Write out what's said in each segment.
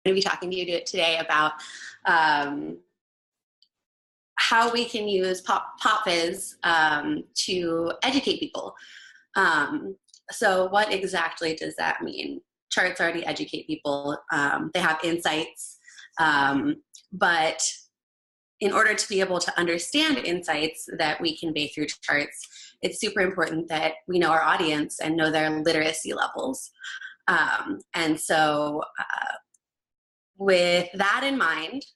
to be talking to you today about how we can use PopViz to educate people. So what exactly does that mean? Charts already educate people. They have insights, but in order to be able to understand insights that we convey through charts, it's super important that we know our audience and know their literacy levels. And so with that in mind,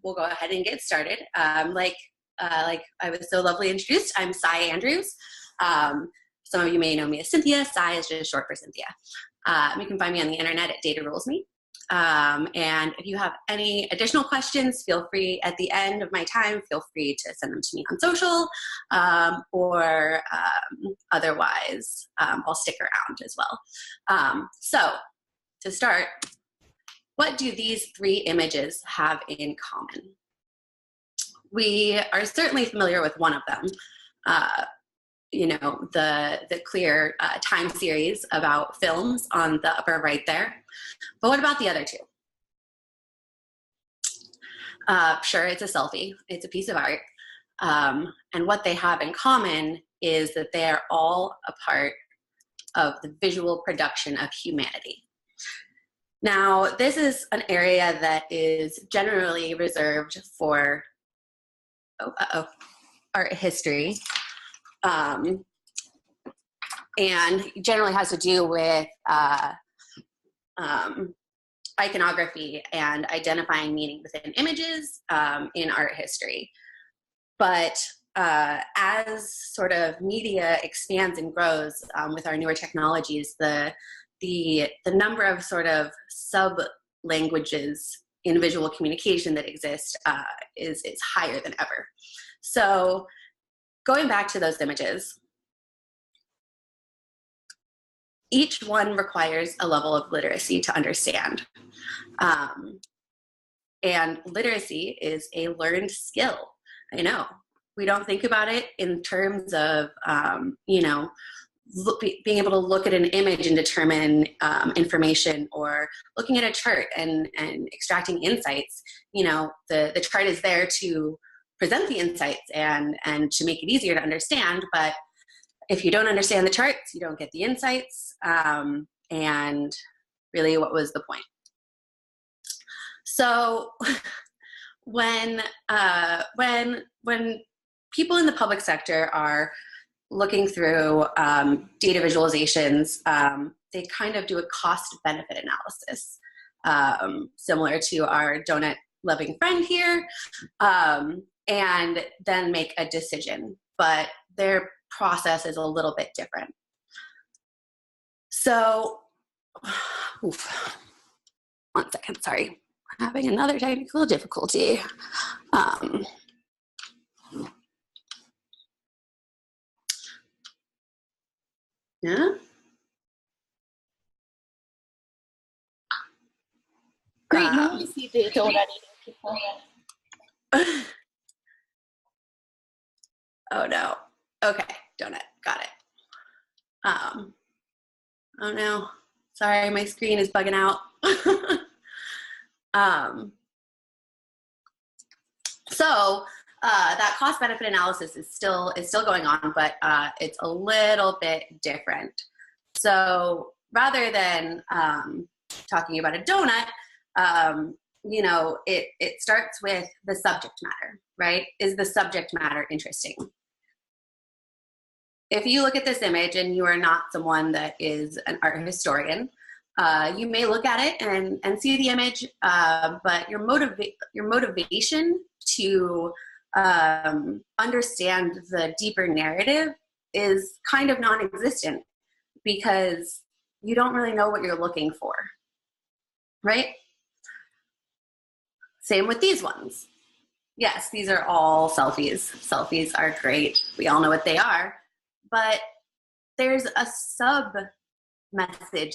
we'll go ahead and get started. Like I was so lovely introduced, I'm Cy Andrews. Some of you may know me as Cynthia. Cy is just short for Cynthia. You can find me on the internet at Data Rules Me. And if you have any additional questions, feel free at the end of my time, feel free to send them to me on social, or otherwise I'll stick around as well. So to start, what do these three images have in common? We are certainly familiar with one of them, you know, the clear time series about films on the upper right there. But what about the other two? Sure, it's a selfie. It's a piece of art. And what they have in common is that they are all a part of the visual production of humanity. Now, this is an area that is generally reserved for art history. And generally has to do with iconography and identifying meaning within images in art history. But as sort of media expands and grows with our newer technologies, the number of sort of sub-languages in visual communication that exist is higher than ever. So going back to those images, each one requires a level of literacy to understand. And literacy is a learned skill. I know, we don't think about it in terms of, you know, being able to look at an image and determine information, or looking at a chart and extracting insights. You know, the chart is there to present the insights and to make it easier to understand, but if you don't understand the charts, you don't get the insights, and really, what was the point? So when people in the public sector are looking through data visualizations, they kind of do a cost-benefit analysis, similar to our donut-loving friend here, and then make a decision. But their process is a little bit different. So, one second, sorry. I'm having another technical difficulty. Yeah. Great, now we see the donut eating people. Oh no. Okay, donut, got it. Oh no, sorry, my screen is bugging out. So that cost-benefit analysis is still going on, but it's a little bit different. So rather than talking about a donut, you know, it starts with the subject matter, right? Is the subject matter interesting? If you look at this image and you are not someone that is an art historian, you may look at it and see the image, but your motivation to understand the deeper narrative is kind of non-existent, because you don't really know what you're looking for, right? Same with these ones. Yes, these are all selfies. Selfies are great. We all know what they are. But there's a sub-message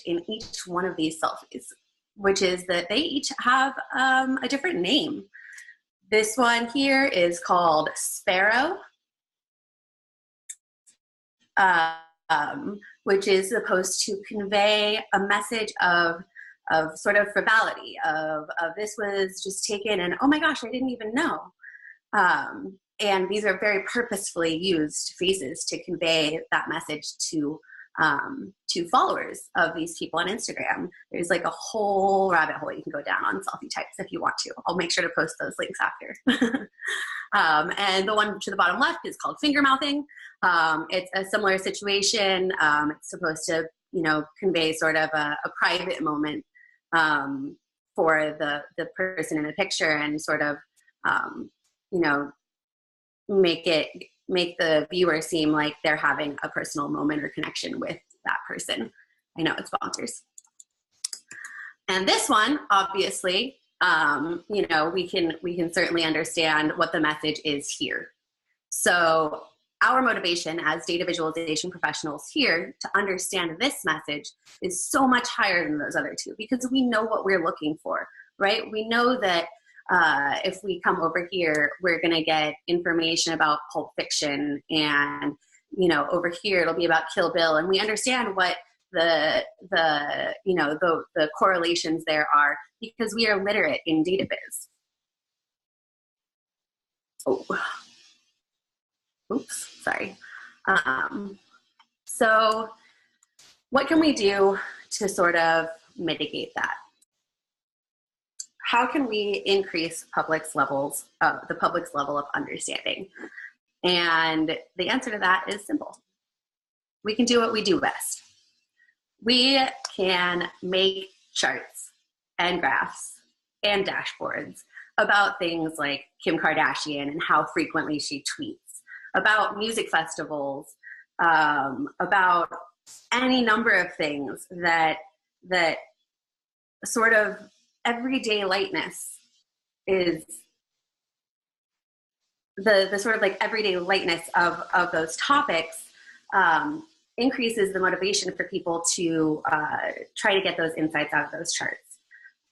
in each one of these selfies, which is that they each have a different name. This one here is called Sparrow, which is supposed to convey a message of sort of frivolity of this was just taken and, oh my gosh, I didn't even know. And these are very purposefully used phrases to convey that message to followers of these people on Instagram. There's like a whole rabbit hole you can go down on selfie types if you want to. I'll make sure to post those links after. And the one to the bottom left is called finger mouthing. It's a similar situation. It's supposed to, convey sort of a private moment for the person in the picture and sort of, make the viewer seem like they're having a personal moment or connection with that person. I know it's bonkers. And this one, obviously, we can certainly understand what the message is here. So our motivation as data visualization professionals here to understand this message is so much higher than those other two because we know what we're looking for, right? We know that if we come over here, we're going to get information about Pulp Fiction, and over here it'll be about Kill Bill, and we understand what the correlations there are because we are literate in data viz. Oh, oops, sorry. So what can we do to sort of mitigate that? How can we increase the public's level of understanding? And the answer to that is simple. We can do what we do best. We can make charts and graphs and dashboards about things like Kim Kardashian and how frequently she tweets, about music festivals, about any number of things that sort of everyday lightness is the sort of like everyday lightness of those topics increases the motivation for people to try to get those insights out of those charts.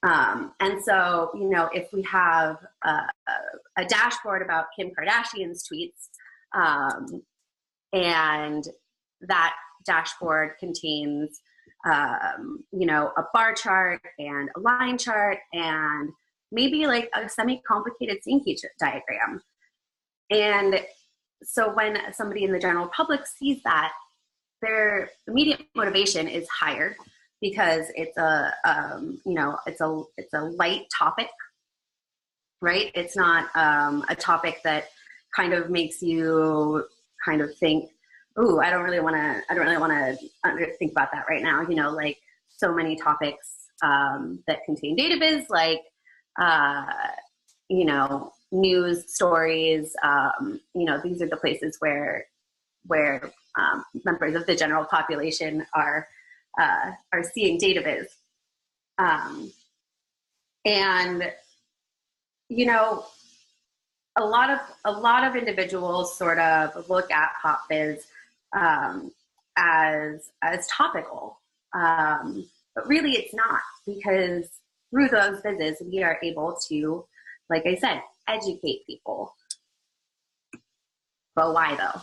And so, if we have a dashboard about Kim Kardashian's tweets, and that dashboard contains a bar chart and a line chart and maybe like a semi-complicated Sankey diagram. And so when somebody in the general public sees that, their immediate motivation is higher because it's a light topic, right? It's not a topic that kind of makes you kind of think, ooh, I don't really want to think about that right now. Like so many topics that contain data viz, like, news stories. These are the places where members of the general population are seeing data viz. And a lot of individuals sort of look at hot viz as topical, but really it's not, because through those vizzes we are able to, like I said, educate people. But why though?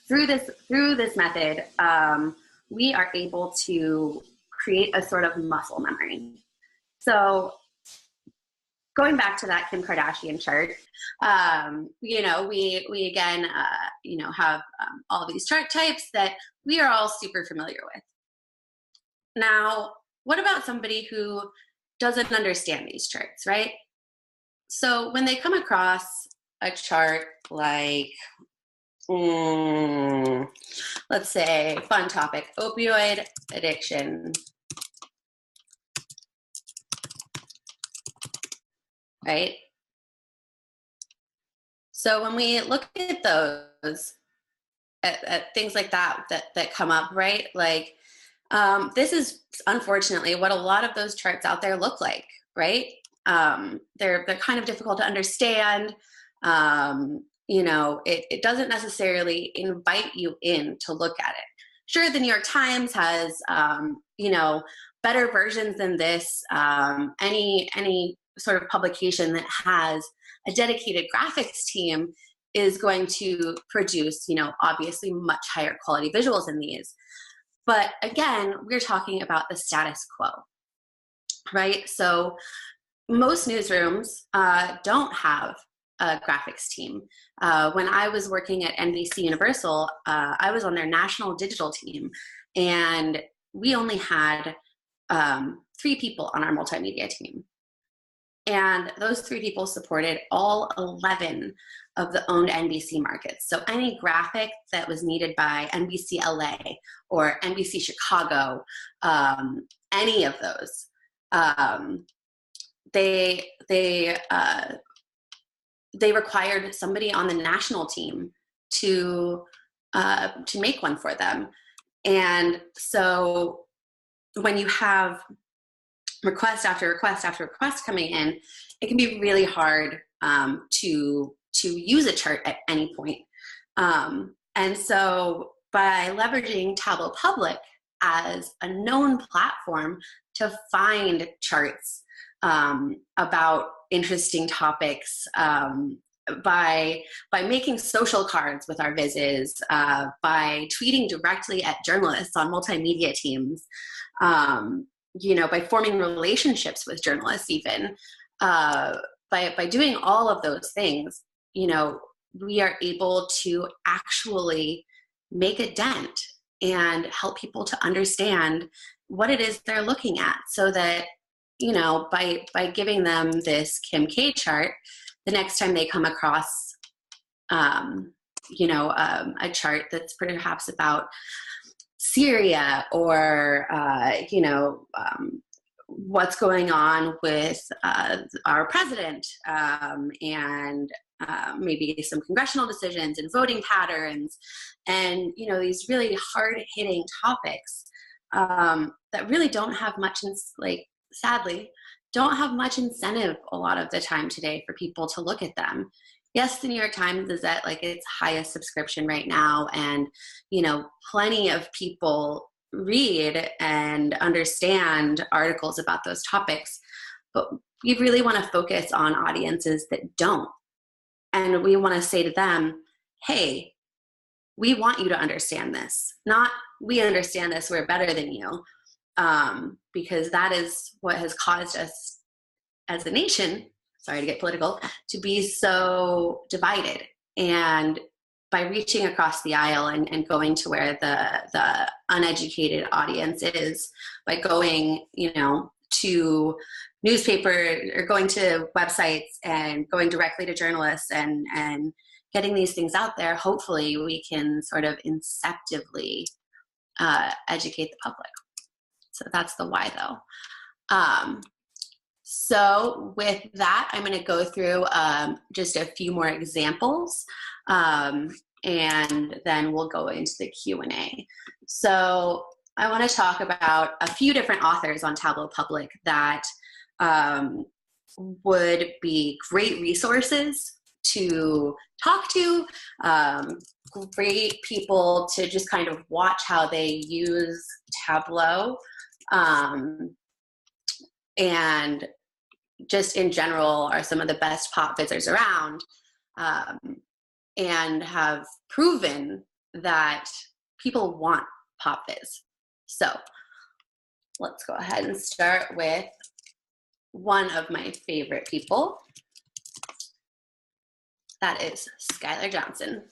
Through this method, we are able to create a sort of muscle memory. So going back to that Kim Kardashian chart, we again, have all these chart types that we are all super familiar with. Now, what about somebody who doesn't understand these charts, right? So when they come across a chart like, let's say, fun topic, opioid addiction, right? So when we look at those, at things like that come up, right? Like, this is unfortunately what a lot of those charts out there look like, right? They're kind of difficult to understand. It doesn't necessarily invite you in to look at it. Sure, the New York Times has, better versions than this. Any sort of publication that has a dedicated graphics team is going to produce, obviously much higher quality visuals than these. But again, we're talking about the status quo, right? So most newsrooms don't have a graphics team. When I was working at NBC Universal, I was on their national digital team, and we only had 3 people on our multimedia team. And those 3 people supported all 11 of the owned NBC markets. So any graphic that was needed by NBC LA or NBC Chicago, any of those, they required somebody on the national team to make one for them. And so when you have request after request after request coming in, it can be really hard to use a chart at any point. And so by leveraging Tableau Public as a known platform to find charts about interesting topics, by making social cards with our Vizzes, by tweeting directly at journalists on multimedia teams, by forming relationships with journalists, even by doing all of those things, we are able to actually make a dent and help people to understand what it is they're looking at, so that by giving them this Kim K chart, the next time they come across a chart that's perhaps about Syria or what's going on with our president, and maybe some congressional decisions and voting patterns, and these really hard-hitting topics that really don't have much, sadly, don't have much incentive a lot of the time today for people to look at them. Yes, the New York Times is at its highest subscription right now, and plenty of people read and understand articles about those topics, but we really want to focus on audiences that don't. And we want to say to them, hey, we want you to understand this. Not, we understand this, we're better than you. Because that is what has caused us as a nation, sorry to get political, to be so divided. And by reaching across the aisle and going to where the uneducated audience is, by going, to newspaper or going to websites and going directly to journalists and getting these things out there, hopefully we can sort of inceptively educate the public. So that's the why, though. So with that, I'm going to go through just a few more examples, and then we'll go into the Q&A. So I want to talk about a few different authors on Tableau Public that would be great resources to talk to, great people to just kind of watch how they use Tableau, and just in general are some of the best pop fizzers around, and have proven that people want pop fizz. So let's go ahead and start with one of my favorite people. That is Skylar Johnson.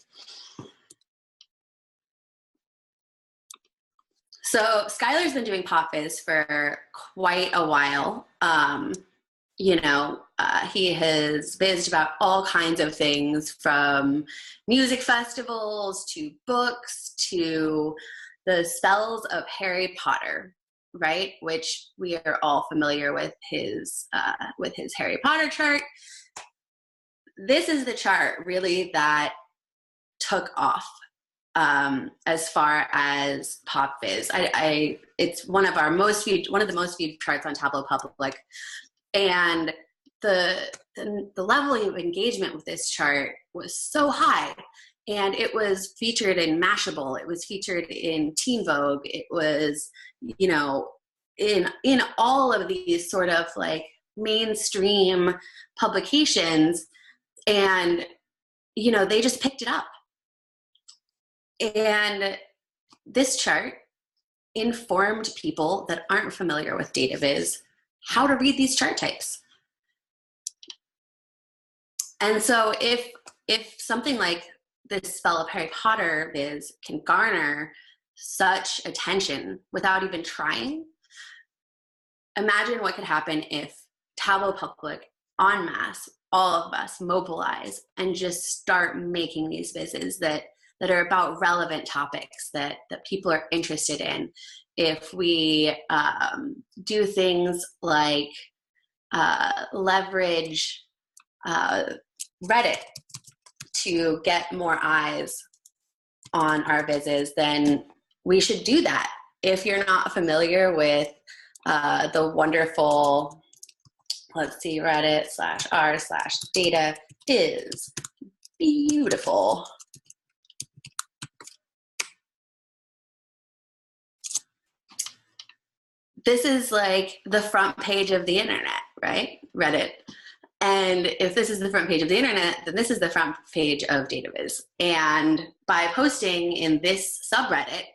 So Skylar's been doing pop fizz for quite a while. He has fizzed about all kinds of things, from music festivals to books to the spells of Harry Potter, right? Which we are all familiar with his Harry Potter chart. This is the chart really that took off as far as pop fizz. It's one of the most viewed charts on Tableau Public, and the level of engagement with this chart was so high, and it was featured in Mashable, it was featured in Teen Vogue, it was in all of these sort of mainstream publications, and they just picked it up. And this chart informed people that aren't familiar with data viz how to read these chart types. And so if something like this spell of Harry Potter viz can garner such attention without even trying, imagine what could happen if Tableau Public en masse, all of us mobilize and just start making these vizzes that are about relevant topics that people are interested in. If we do things like leverage Reddit to get more eyes on our vizzes, then we should do that. If you're not familiar with the wonderful, let's see, Reddit/r/data is beautiful. This is like the front page of the internet, right? Reddit. And if this is the front page of the internet, then this is the front page of DataViz. And by posting in this subreddit,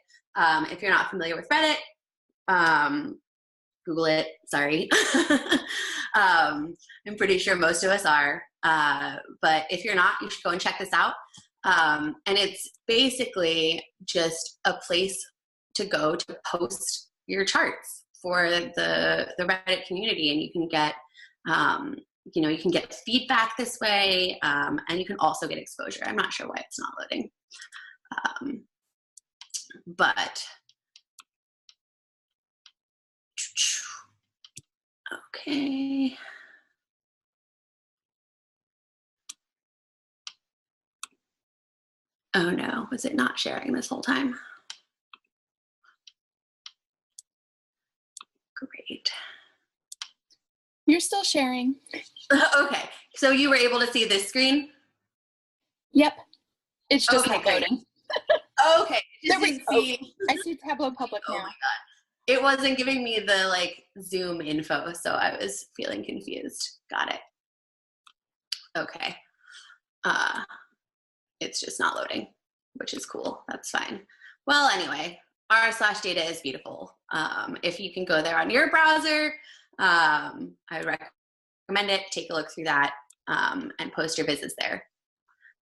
if you're not familiar with Reddit, Google it, sorry. I'm pretty sure most of us are. But if you're not, you should go and check this out. And it's basically just a place to go to post your charts for the Reddit community, and you can get you can get feedback this way, and you can also get exposure. I'm not sure why it's not loading, but okay. Oh no, was it not sharing this whole time? Great. You're still sharing. Okay, so you were able to see this screen? Yep. It's just okay, not loading. Okay. There we go. I see Tableau Public now. Oh my God. It wasn't giving me the Zoom info, so I was feeling confused. Got it. Okay. It's just not loading, which is cool. That's fine. Well, anyway, r/data is beautiful. If you can go there on your browser, I would recommend it. Take a look through that and post your business there.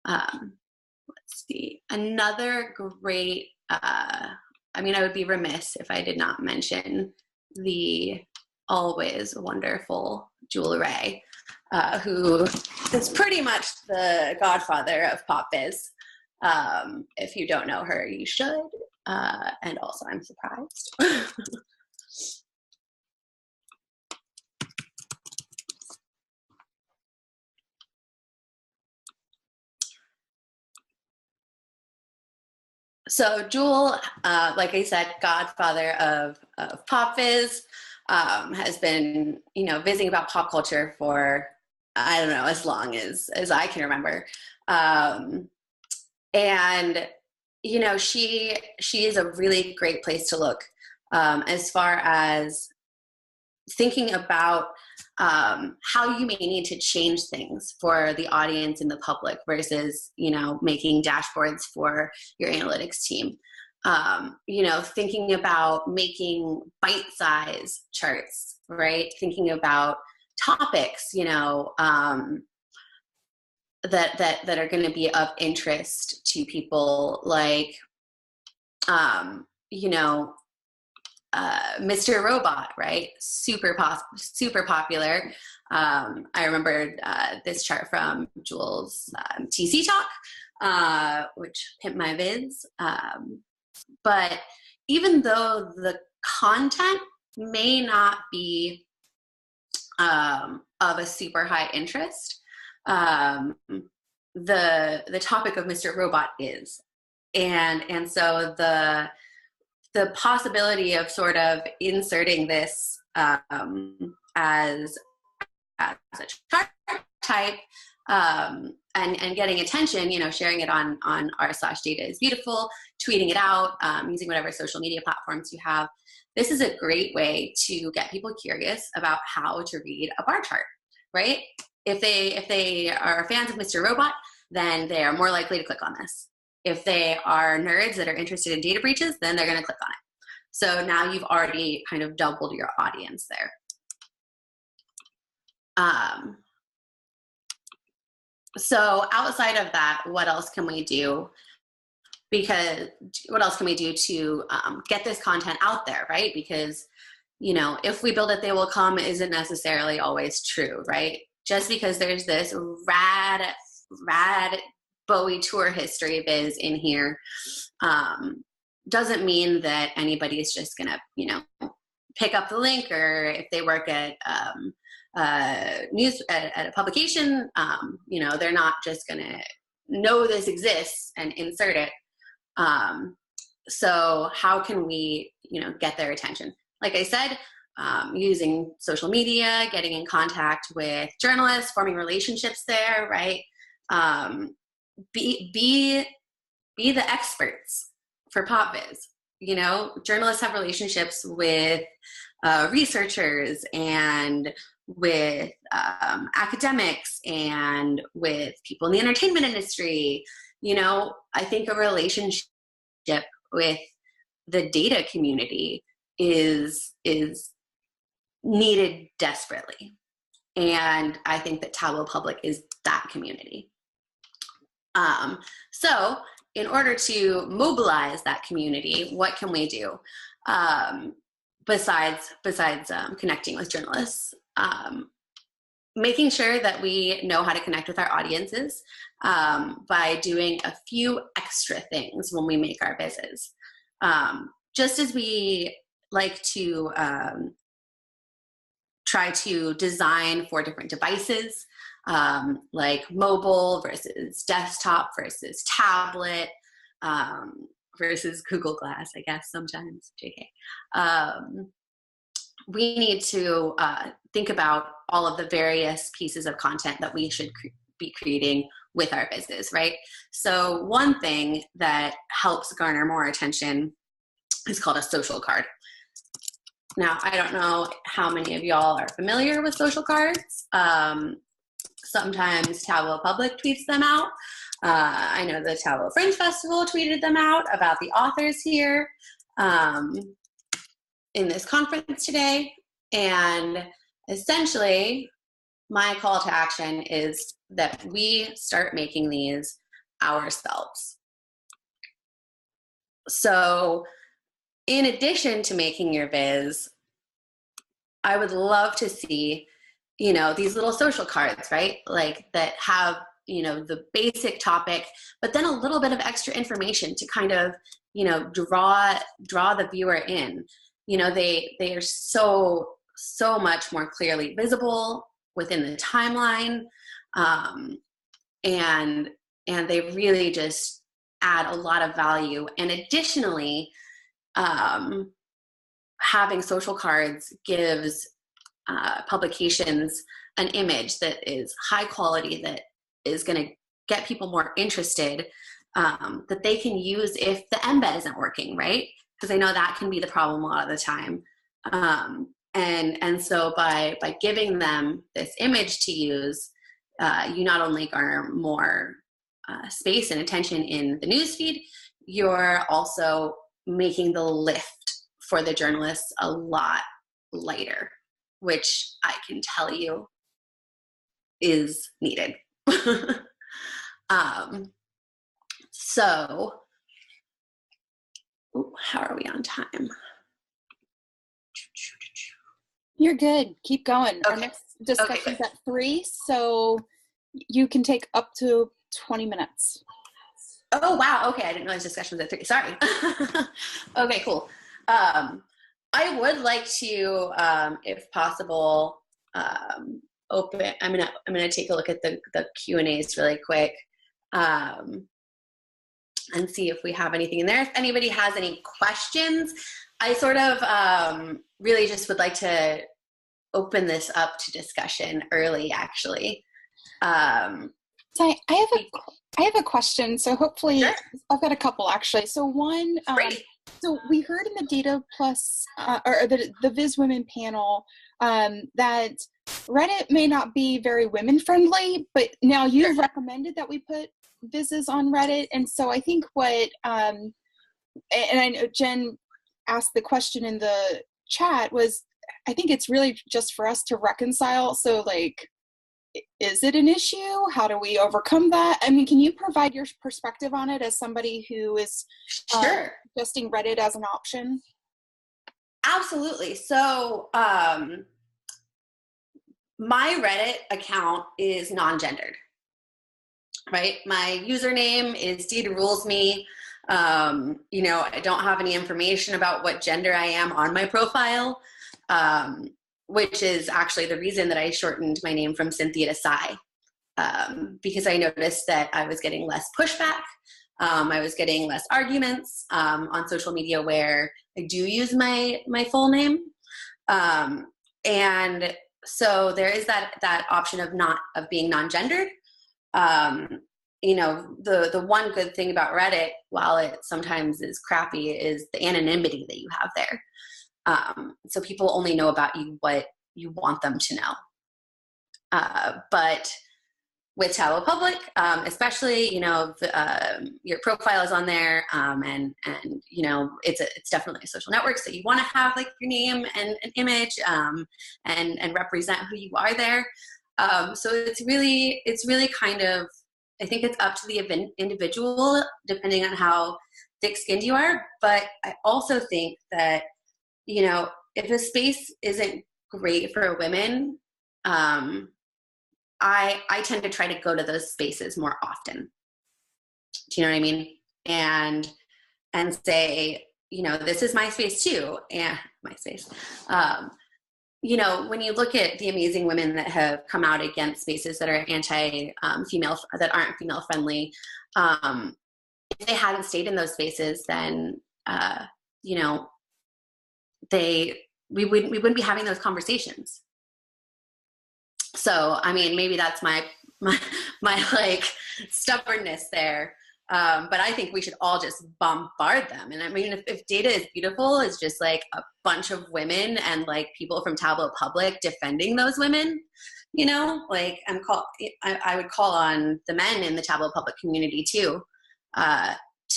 Let's see. Another great, I would be remiss if I did not mention the always wonderful Jewel Ray, who is pretty much the godfather of pop biz. If you don't know her, you should. And also, I'm surprised. So Jewel, like I said, godfather of pop viz, has been, vizzing about pop culture for, I don't know, as long as I can remember. And, she is a really great place to look as far as thinking about how you may need to change things for the audience and the public versus, making dashboards for your analytics team. Thinking about making bite-size charts, right? Thinking about topics, that are going to be of interest to people, like, Mr. Robot, right? Super popular. I remember this chart from Jewel's TC Talk, which pimped my vids. But even though the content may not be of a super high interest, the topic of Mr. Robot is. And so the possibility of sort of inserting this as a chart type and getting attention, sharing it on r/data is beautiful, tweeting it out, using whatever social media platforms you have. This is a great way to get people curious about how to read a bar chart, right? If they are fans of Mr. Robot, then they are more likely to click on this. If they are nerds that are interested in data breaches, then they're going to click on it. So now you've already kind of doubled your audience there. So outside of that, what else can we do? Because what else can we do to get this content out there, right? Because, you know, if we build it, they will come isn't necessarily always true, right? Just because there's this rad Bowie tour history viz in here doesn't mean that anybody's just gonna, you know, pick up the link, or if they work at at a publication, you know, they're not just gonna know this exists and insert it. So how can we, you know, get their attention? Like I said, using social media, getting in contact with journalists, forming relationships there, right? Be the experts for pop viz. You know, journalists have relationships with researchers and with academics and with people in the entertainment industry. You know, I think a relationship with the data community is needed desperately. And I think that Tableau Public is that community. So in order to mobilize that community, what can we do besides connecting with journalists? Making sure that we know how to connect with our audiences by doing a few extra things when we make our vizzes. Just as we like to try to design for different devices, like mobile versus desktop versus tablet versus Google Glass, I guess sometimes, JK. We need to think about all of the various pieces of content that we should be creating with our business, right? So one thing that helps garner more attention is called a social card. Now, I don't know how many of y'all are familiar with social cards. Sometimes Tableau Public tweets them out. I know the Tableau Fringe Festival tweeted them out about the authors here in this conference today. And essentially, my call to action is that we start making these ourselves. So in addition to making your viz, I would love to see, you know, these little social cards, right? Like that have, you know, the basic topic, but then a little bit of extra information to kind of, you know, draw the viewer in. You know, they are so much more clearly visible within the timeline, and they really just add a lot of value. And additionally, having social cards gives publications an image that is high quality, that is going to get people more interested, that they can use if the embed isn't working, right? Because I know that can be the problem a lot of the time. And so by giving them this image to use, you not only garner more space and attention in the newsfeed, you're also making the lift for the journalists a lot lighter, which I can tell you is needed. So, how are we on time? You're good. Keep going. Okay. Our next discussion is at 3, so you can take up to 20 minutes. Oh, wow. Okay. I didn't realize discussion was at 3. Sorry. Okay, cool. I would like to, if possible, open, I'm gonna take a look at the Q&As really quick, and see if we have anything in there. If anybody has any questions, I sort of really just would like to open this up to discussion early, actually. So I have a question. So hopefully, sure. I've got a couple actually. So one, so we heard in the Data Plus or the Viz Women panel that Reddit may not be very women friendly, but now you've recommended that we put Vizzes on Reddit, and so I think what and I know Jen asked the question in the chat was, I think it's really just for us to reconcile. So like, is it an issue? How do we overcome that? I mean, can you provide your perspective on it as somebody who is suggesting Reddit as an option? Absolutely. So my Reddit account is non-gendered, right? My username is Dee Rules Me. I don't have any information about what gender I am on my profile, which is actually the reason that I shortened my name from Cynthia to Sai, because I noticed that I was getting less pushback. I was getting less arguments on social media where I do use my full name. And so there is that option of being non-gendered. The one good thing about Reddit, while it sometimes is crappy, is the anonymity that you have there. So people only know about you what you want them to know. But with Tableau Public, especially, your profile is on there, and it's definitely a social network, so you want to have like your name and an image, and represent who you are there. So it's really kind of, I think it's up to the individual depending on how thick-skinned you are. But I also think that, if a space isn't great for women, I tend to try to go to those spaces more often. Do you know what I mean? And say, this is my space too, and my space. When you look at the amazing women that have come out against spaces that are anti-female, that aren't female friendly, if they hadn't stayed in those spaces, then we wouldn't be having those conversations. So, I mean, maybe that's my like stubbornness there. But I think we should all just bombard them. And I mean, if data is beautiful, it's just like a bunch of women and like people from Tableau Public defending those women, like I would call on the men in the Tableau Public community too,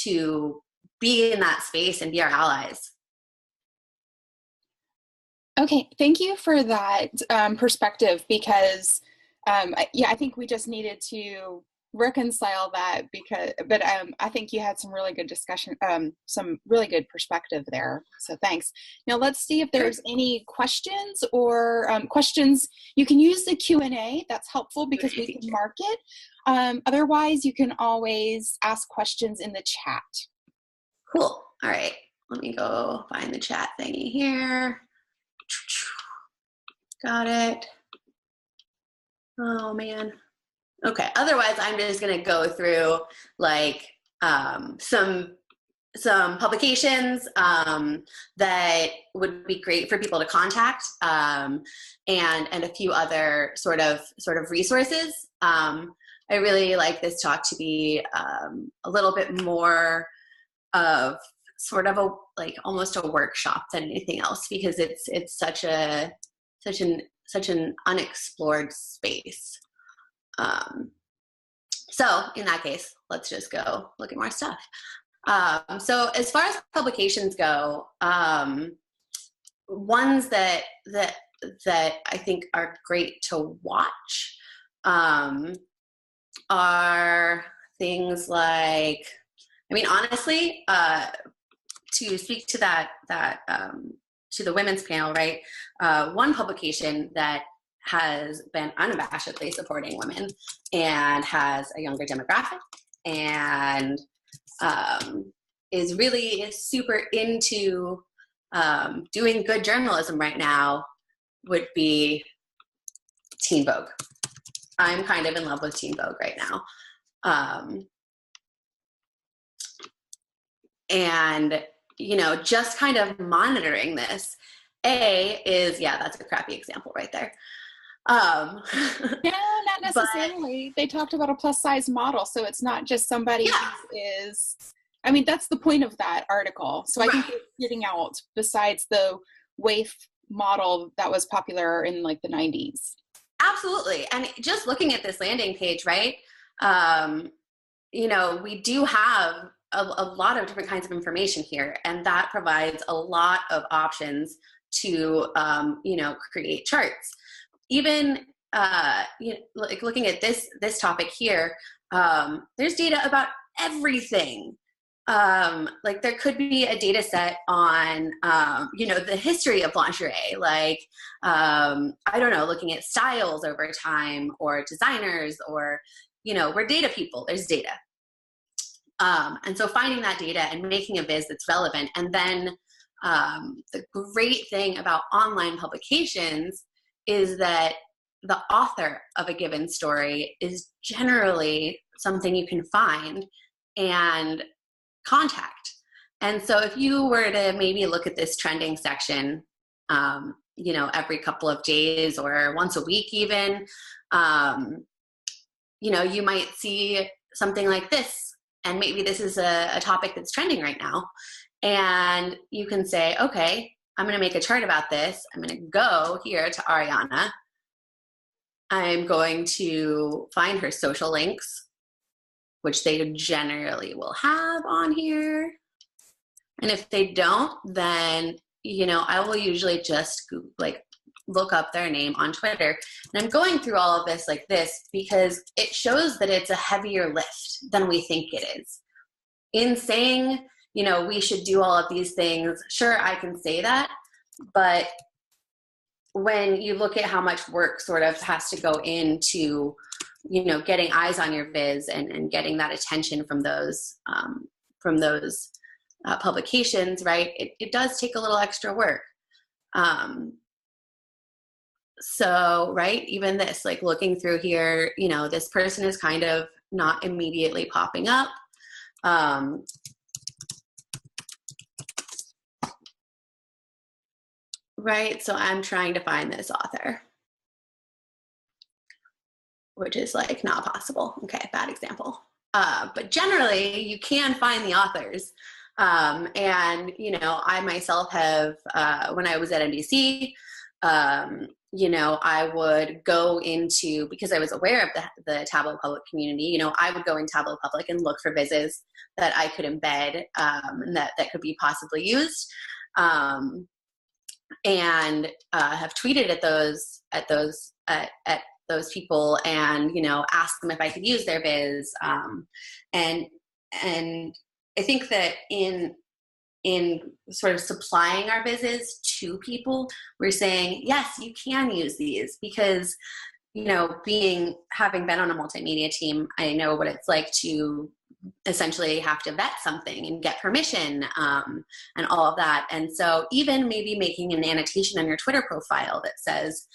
to be in that space and be our allies. Okay, thank you for that perspective, because I think we just needed to reconcile that, but I think you had some really good discussion, some really good perspective there. So thanks. Now let's see if there's any questions or questions. You can use the Q&A. That's helpful because we can mark it. Otherwise, you can always ask questions in the chat. Cool. All right. Let me go find the chat thingy here. Got it. Oh man. Okay. Otherwise, I'm just gonna go through like some publications that would be great for people to contact, and a few other sort of resources. I really like this talk to be a little bit more of sort of almost a workshop than anything else, because it's such an unexplored space. So in that case, let's just go look at more stuff. So as far as publications go, ones that I think are great to watch are things like, I mean, honestly, to speak to that to the women's panel, right? One publication that has been unabashedly supporting women and has a younger demographic and is really super into doing good journalism right now would be Teen Vogue. I'm kind of in love with Teen Vogue right now. And, just kind of monitoring this, that's a crappy example right there. No, not necessarily. They talked about a plus size model, so it's not just somebody who is, I mean, that's the point of that article. So I think it's getting out besides the waif model that was popular in like the 90s. Absolutely. And just looking at this landing page, right? We do have a lot of different kinds of information here, and that provides a lot of options to, create charts. Even, like looking at this topic here, there's data about everything. Like there could be a data set on, the history of lingerie, like, I don't know, looking at styles over time or designers or, we're data people, there's data. And so finding that data and making a viz that's relevant. And then the great thing about online publications is that the author of a given story is generally something you can find and contact. And so if you were to maybe look at this trending section, every couple of days or once a week even, you might see something like this. And maybe this is a topic that's trending right now. And you can say, okay, I'm going to make a chart about this. I'm going to go here to Ariana. I'm going to find her social links, which they generally will have on here. And if they don't, then, I will usually just look up their name on Twitter. And I'm going through all of this like this because it shows that it's a heavier lift than we think it is. In saying, we should do all of these things, sure, I can say that, but when you look at how much work sort of has to go into, getting eyes on your viz and getting that attention from those publications, right? It does take a little extra work. So, right, even this, like looking through here, this person is kind of not immediately popping up. Right, so I'm trying to find this author, which is like not possible. Okay, bad example. But generally, you can find the authors. And, I myself have, when I was at NBC, I would go into, because I was aware of the Tableau Public community, I would go in Tableau Public and look for vizzes that I could embed and that could be possibly used. And have tweeted at those people and, asked them if I could use their viz. And I think that in sort of supplying our vizzes to people, we're saying, yes, you can use these because, having been on a multimedia team, I know what it's like to essentially have to vet something and get permission and all of that. And so even maybe making an annotation on your Twitter profile that says,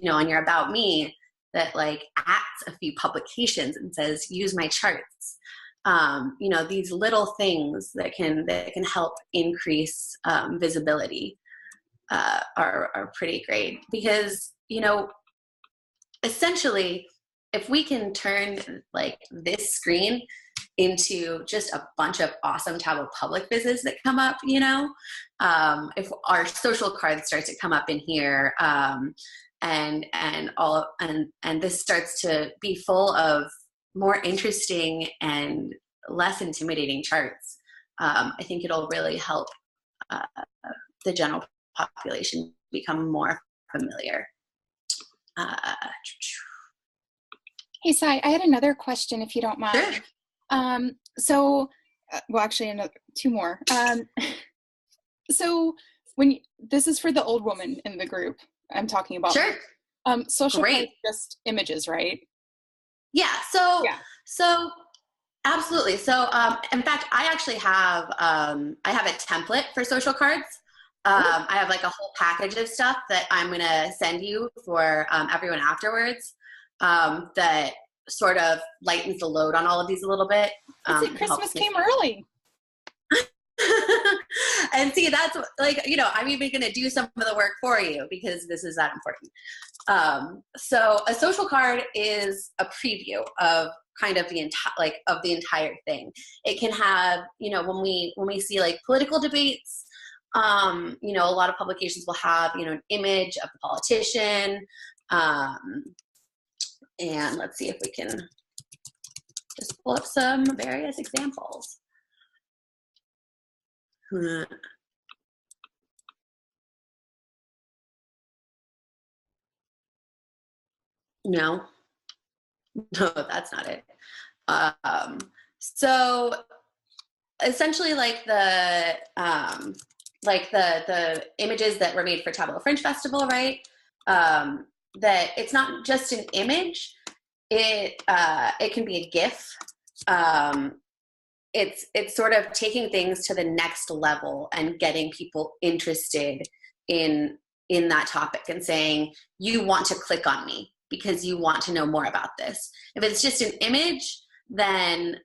on your About Me, that like adds a few publications and says, use my charts. These little things that can help increase visibility are pretty great because, essentially, if we can turn like this screen into just a bunch of awesome Tableau Public vizzes that come up, if our social card starts to come up in here, and this starts to be full of more interesting and less intimidating charts, I think it'll really help the general population become more familiar. Hey, Sai, I had another question, if you don't mind. Sure. Actually, two more. So this is for the old woman in the group I'm talking about. Sure. Social cards, just images, right? Yeah. So absolutely. So in fact, I actually have I have a template for social cards. I have like a whole package of stuff that I'm going to send you for everyone afterwards that sort of lightens the load on all of these a little bit. Christmas came early. And see, that's like, I'm even going to do some of the work for you because this is that important. So a social card is a preview of kind of the entire thing. It can have, when we see like political debates, a lot of publications will have, an image of the politician. And let's see if we can just pull up some various examples. No, no, that's not it. So essentially the images that were made for Tableau Fringe Festival, right? That it's not just an image, it can be a GIF. It's sort of taking things to the next level and getting people interested in that topic and saying, you want to click on me because you want to know more about this. If it's just an image, then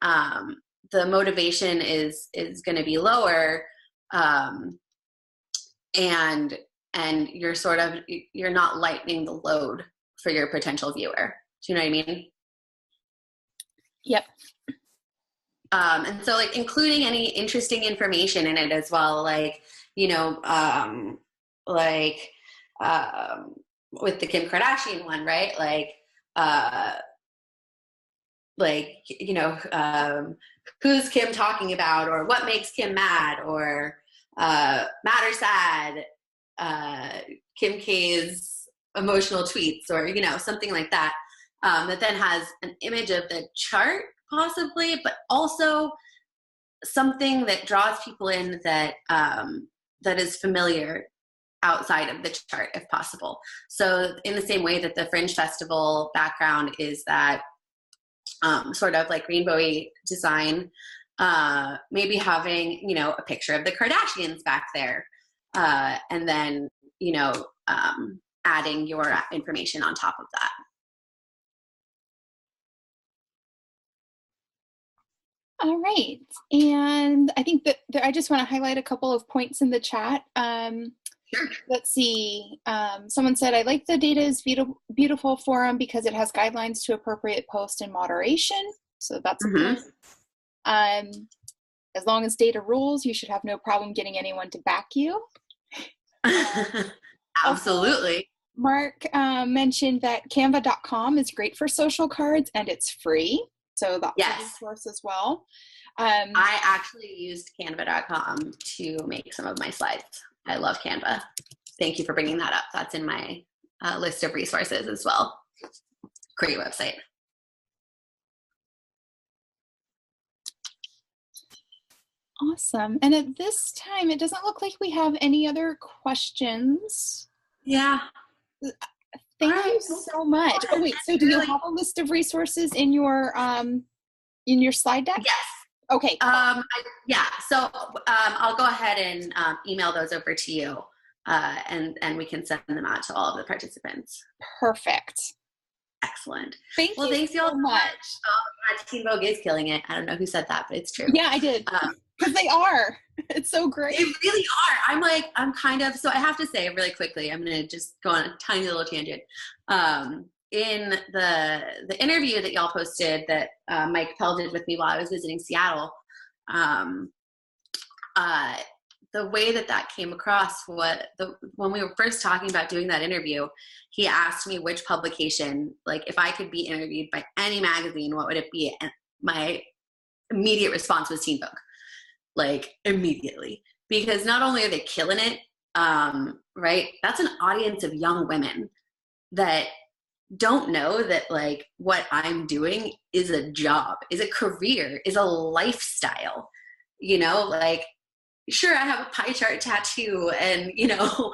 the motivation is going to be lower, and you're not lightening the load for your potential viewer. Do you know what I mean? Yep. And so like including any interesting information in it as well, like, you know, with the Kim Kardashian one, right? You know, who's Kim talking about, or what makes Kim mad, or mad or sad, Kim K's emotional tweets, or, you know, something like that, that then has an image of the chart possibly, but also something that draws people in that that is familiar outside of the chart if possible. So in the same way that the Fringe Festival background is that sort of like rainbowy design, maybe having, you know, a picture of the Kardashians back there, and then, you know, adding your information on top of that. All right. And I think that I just want to highlight a couple of points in the chat. Sure. Let's see. Someone said, I like the Data is Beautiful forum because it has guidelines to appropriate post and moderation. So that's good. As long as data rules, you should have no problem getting anyone to back you. Absolutely. Also, Mark mentioned that canva.com is great for social cards and it's free. So that's a resource as well. I actually used canva.com to make some of my slides. I love Canva. Thank you for bringing that up. That's in my list of resources as well. Great website. Awesome. And at this time, it doesn't look like we have any other questions. Yeah. Thank you so much. Oh wait, so do you have a list of resources in your slide deck? Yes. Okay. Yeah. So I'll go ahead and email those over to you, and we can send them out to all of the participants. Perfect. Excellent. Thank you thanks y'all so much. Teen Vogue is killing it. I don't know who said that, but it's true. Yeah, I did. Because they are. It's so great. They really are. I'm kind of, so I have to say really quickly, I'm going to just go on a tiny little tangent. In the interview that y'all posted that Mike Pell did with me while I was visiting Seattle, the way that came across, when we were first talking about doing that interview, he asked me which publication, like if I could be interviewed by any magazine, what would it be? And my immediate response was Teen Vogue, like immediately, because not only are they killing it, right? That's an audience of young women that don't know that like what I'm doing is a job, is a career, is a lifestyle, you know, like, sure, I have a pie chart tattoo and, you know,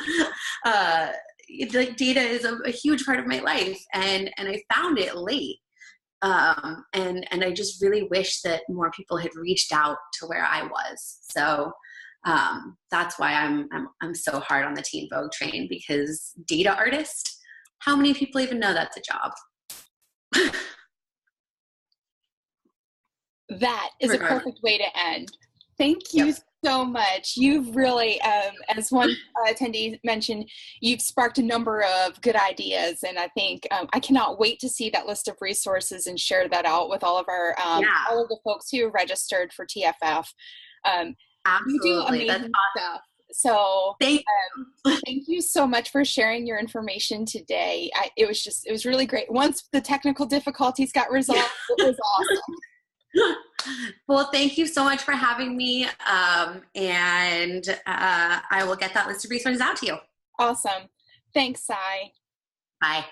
like data is a huge part of my life, and I found it late. And I just really wish that more people had reached out to where I was. So that's why I'm so hard on the Teen Vogue train, because data artist, how many people even know that's a job? That is a perfect way to end. Thank you so much. You've really, as one attendee mentioned, you've sparked a number of good ideas, and I think I cannot wait to see that list of resources and share that out with all of our all of the folks who are registered for TFF. Absolutely, you do amazing stuff. So thank you so much for sharing your information today. It was really great. Once the technical difficulties got resolved, it was awesome. Well, thank you so much for having me. And I will get that list of resources out to you. Awesome. Thanks, Sai. Bye.